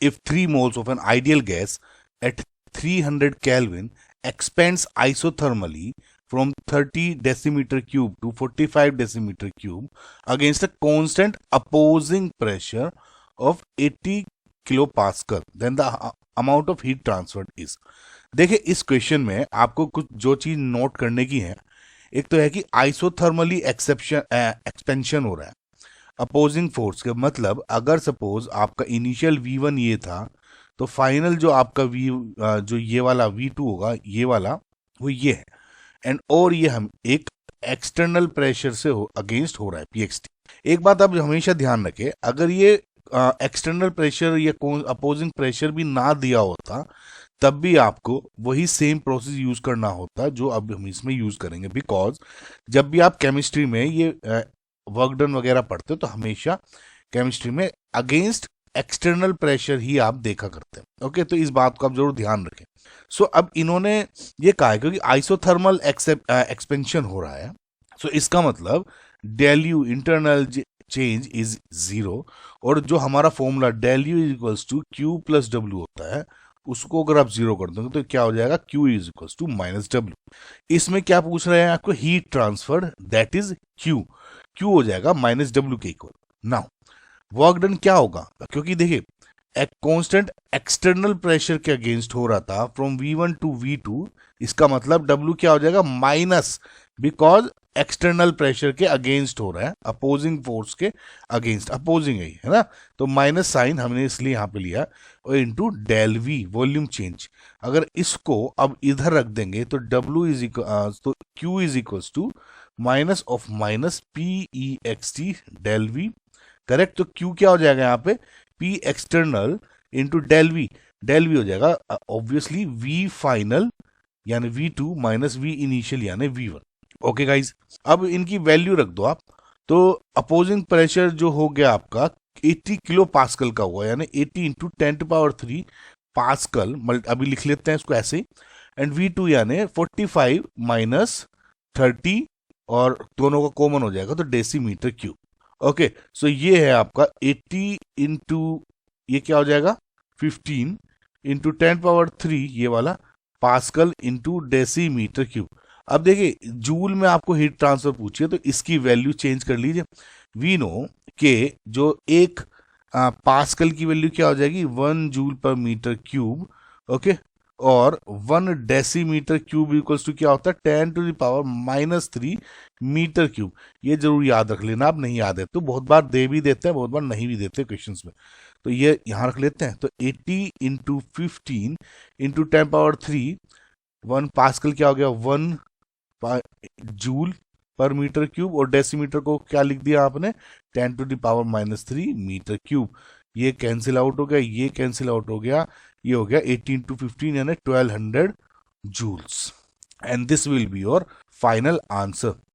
if 3 moles of an ideal gas at 300 Kelvin expands isothermally from 30 decimeter cube to 45 decimeter cube against a constant opposing pressure of 80 kilopascal, then the amount of heat transferred is. देखिए इस question में आपको कुछ जो चीज note करने की है, एक तो है कि आइसोथर्मली एक्सपेंशन हो रहा है अपोजिंग फोर्स के, मतलब अगर सपोज आपका इनिशियल V1 ये था तो फाइनल जो आपका जो ये वाला V2 होगा, ये वाला वो ये है, एंड और ये हम एक एक्सटर्नल प्रेशर से अगेंस्ट हो रहा है PXT। एक बात आप हमेशा ध्यान रखें, अगर ये एक्सटर्नल प्रेशर या अपोजिंग प्रेशर भी ना दिया होता तब भी आपको वही सेम प्रोसेस यूज करना होता जो अब हम इसमें यूज करेंगे, बिकॉज जब भी आप केमिस्ट्री में ये वर्क डन वगैरह पढ़ते हो तो हमेशा केमिस्ट्री में अगेंस्ट एक्सटर्नल प्रेशर ही आप देखा करते हैं। ओके, तो इस बात को आप जरूर ध्यान रखें। सो अब इन्होंने ये कहा है क्योंकि आइसोथर्मल एक्सपेंशन हो रहा है, सो इसका मतलब del U internal change is 0, और जो हमारा formula del U is equals to Q plus W होता है, उसको अगर आप 0 कर दोगे तो क्या हो जाएगा, Q is equals to minus W. इसमें क्या पूछ रहे हैं आपको, heat transfer, that is Q हो जाएगा माइनस डब्ल्यू के इक्वल। नाउ वर्क डन क्या होगा, क्योंकि देखिए एक कांस्टेंट एक्सटर्नल प्रेशर के अगेंस्ट हो रहा था फ्रॉम V1 टू V2, इसका मतलब W क्या हो जाएगा, माइनस, बिकॉज एक्सटर्नल प्रेशर के अगेंस्ट हो रहा है, अपोजिंग फोर्स के अगेंस्ट, अपोजिंग है ना, तो माइनस साइन हमने इसलिए यहां पे लिया, और into del V volume change. अगर इसको अब इधर रख देंगे तो W इज इक्वल तो Q is equals to minus of minus PEXT del V, correct. तो Q क्या हो जाएगा यहाँ पे, P external into del V हो जाएगा ऑब्वियसली V फाइनल यानी V2 माइनस V इनिशियल यानी V1। ओके गाइज, अब इनकी वैल्यू रख दो आप, तो अपोजिंग प्रेशर जो हो गया आपका 80 किलो पास्कल का हुआ, यानी 80 इंटू 10⁻³ पास्कल, अभी लिख लेते हैं इसको ऐसे, एंड V2 यानी 45 माइनस 30, और दोनों का कॉमन हो जाएगा तो डेसीमीटर क्यूब। ओके, सो ये है आपका 80 इंटू ये क्या हो जाएगा 15 इंटू 10⁻³ ये वाला पास्कल इंटू डेसीमीटर क्यूब। अब देखिए जूल में आपको हीट ट्रांसफर पूछिए तो इसकी वैल्यू चेंज कर लीजिए। वी नो के जो एक पास्कल की वैल्यू क्या हो जाएगी 1 जूल पर मीटर क्यूब, ओके, और 1 डेसीमीटर क्यूब इक्वल्स टू क्या होता है 10⁻³ मीटर क्यूब। ये जरूर याद रख लेना, आप नहीं याद है तो बहुत बार दे भी देते हैं, बहुत बार नहीं भी देते क्वेश्चंस में, तो ये यहाँ रख लेते हैं। तो 80 इंटू 15 इंटू 10⁻³ 1 पास्कल क्या हो गया 1 जूल पर मीटर क्यूब, और डेसीमीटर को क्या लिख दिया आपने 10⁻³ मीटर क्यूब। ये कैंसिल आउट हो गया, ये कैंसिल आउट हो गया, ये हो गया 80 इंटू 15 यानी 1200 joules, and this will be your final answer.